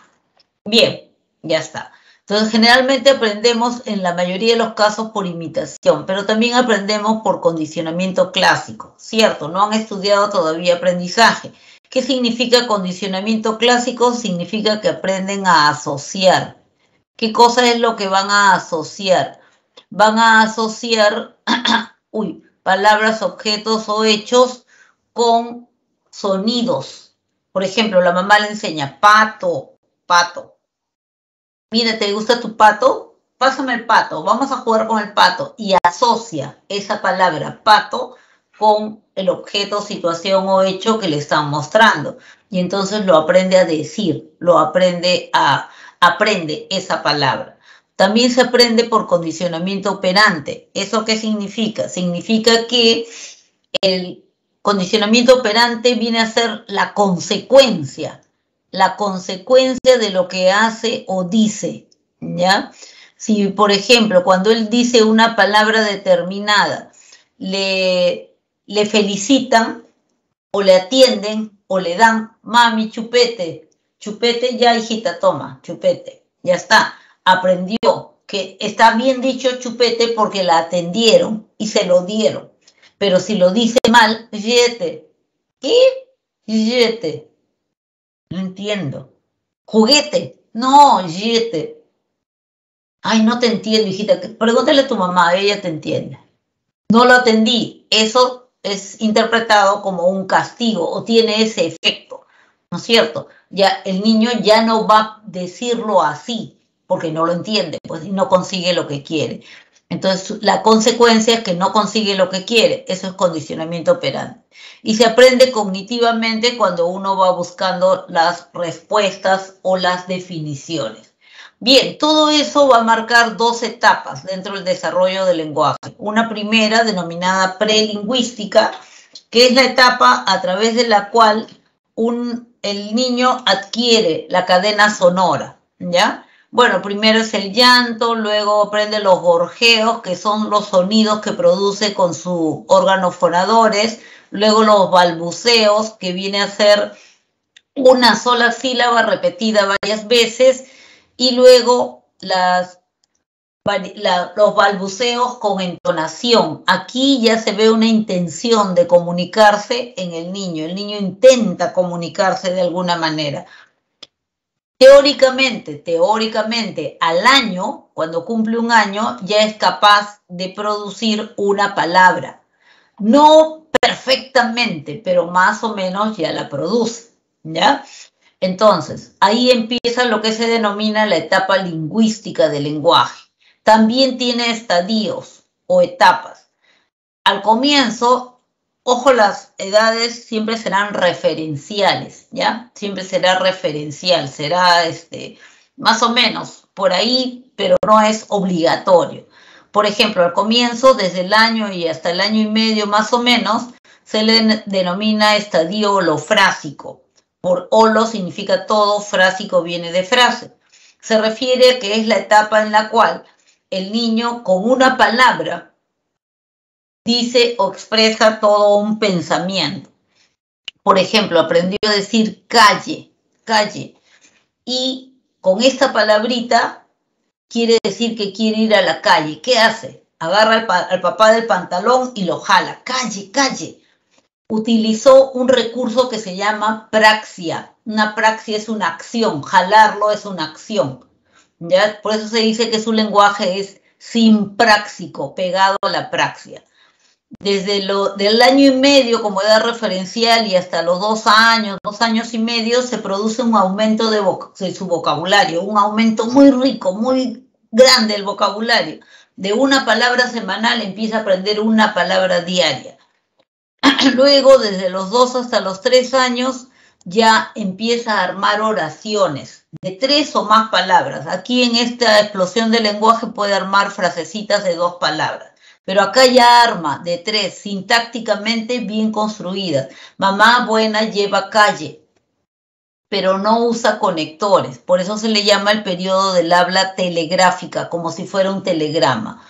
Bien, ya está. Entonces, generalmente aprendemos en la mayoría de los casos por imitación, pero también aprendemos por condicionamiento clásico, ¿cierto? No han estudiado todavía aprendizaje. ¿Qué significa condicionamiento clásico? Significa que aprenden a asociar. ¿Qué cosa es lo que van a asociar? Van a asociar palabras, objetos o hechos con sonidos. Por ejemplo, la mamá le enseña pato, pato. Mira, ¿te gusta tu pato? Pásame el pato, vamos a jugar con el pato. Y asocia esa palabra pato con el objeto, situación o hecho que le están mostrando. Y entonces lo aprende a decir, aprende esa palabra. También se aprende por condicionamiento operante. ¿Eso qué significa? Significa que el condicionamiento operante viene a ser la consecuencia de lo que hace o dice, ¿ya? Si, por ejemplo, cuando él dice una palabra determinada, le felicitan o le atienden o le dan, mami, chupete, chupete, ya hijita, toma, chupete, ya está, aprendió que está bien dicho chupete porque la atendieron y se lo dieron, pero si lo dice mal, yete, ¿qué? Yete, no entiendo, juguete, no, yete, ay, no te entiendo, hijita, pregúntale a tu mamá, ella te entiende. No lo atendí, eso es interpretado como un castigo o tiene ese efecto, ¿no es cierto? Ya el niño ya no va a decirlo así porque no lo entiende, pues y no consigue lo que quiere. Entonces la consecuencia es que no consigue lo que quiere, eso es condicionamiento operante. Y se aprende cognitivamente cuando uno va buscando las respuestas o las definiciones. Bien, todo eso va a marcar 2 etapas dentro del desarrollo del lenguaje. Una primera denominada prelingüística, que es la etapa a través de la cual el niño adquiere la cadena sonora, ¿ya? Bueno, primero es el llanto, luego aprende los gorjeos, que son los sonidos que produce con sus órganos fonadores, luego los balbuceos, que viene a ser una sola sílaba repetida varias veces, y luego los balbuceos con entonación. Aquí ya se ve una intención de comunicarse en el niño intenta comunicarse de alguna manera. Teóricamente, al año, cuando cumple 1 año, ya es capaz de producir una palabra. No perfectamente, pero más o menos ya la produce, ¿ya? Entonces, ahí empieza lo que se denomina la etapa lingüística del lenguaje. También tiene estadios o etapas. Al comienzo, ojo, las edades siempre serán referenciales, ¿ya? Siempre será referencial, será más o menos por ahí, pero no es obligatorio. Por ejemplo, al comienzo, desde el año y hasta el año y medio más o menos, se le denomina estadio holofrásico. Por holo significa todo, frásico viene de frase. Se refiere a que es la etapa en la cual el niño con una palabra dice o expresa todo un pensamiento. Por ejemplo, aprendió a decir calle, calle. Y con esta palabrita quiere decir que quiere ir a la calle. ¿Qué hace? Agarra al papá del pantalón y lo jala. Calle, calle. Utilizó un recurso que se llama praxia. Una praxia es una acción, jalarlo es una acción. ¿Ya? Por eso se dice que su lenguaje es simpráxico, pegado a la praxia. Desde del año y medio como edad referencial y hasta los 2 años y medio, se produce un aumento de su vocabulario, un aumento muy rico, muy grande el vocabulario. De una palabra semanal empieza a aprender una palabra diaria. Luego, desde los 2 hasta los 3 años, ya empieza a armar oraciones de 3 o más palabras. Aquí en esta explosión del lenguaje puede armar frasecitas de 2 palabras. Pero acá ya arma de 3, sintácticamente bien construidas. Mamá buena lleva calle, pero no usa conectores. Por eso se le llama el periodo del habla telegráfica, como si fuera un telegrama.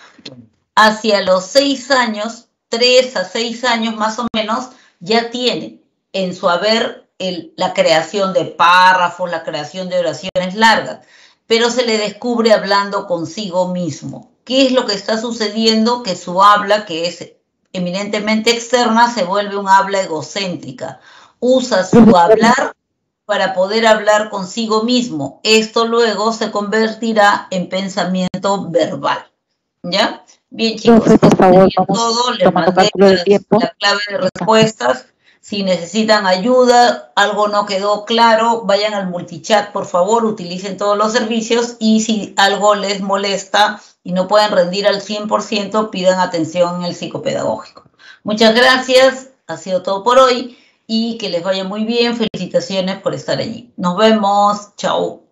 Hacia los 6 años, 3 a 6 años más o menos, ya tiene en su haber la creación de párrafos, la creación de oraciones largas, pero se le descubre hablando consigo mismo. ¿Qué es lo que está sucediendo? Que su habla, que es eminentemente externa, se vuelve un habla egocéntrica. Usa su hablar para poder hablar consigo mismo. Esto luego se convertirá en pensamiento verbal. ¿Ya? Bien, chicos, por favor, todo. Les mandé la clave de respuestas. Si necesitan ayuda, algo no quedó claro, vayan al multichat, por favor, utilicen todos los servicios y si algo les molesta y no pueden rendir al 100%, pidan atención en el psicopedagógico. Muchas gracias, ha sido todo por hoy y que les vaya muy bien. Felicitaciones por estar allí. Nos vemos, chao.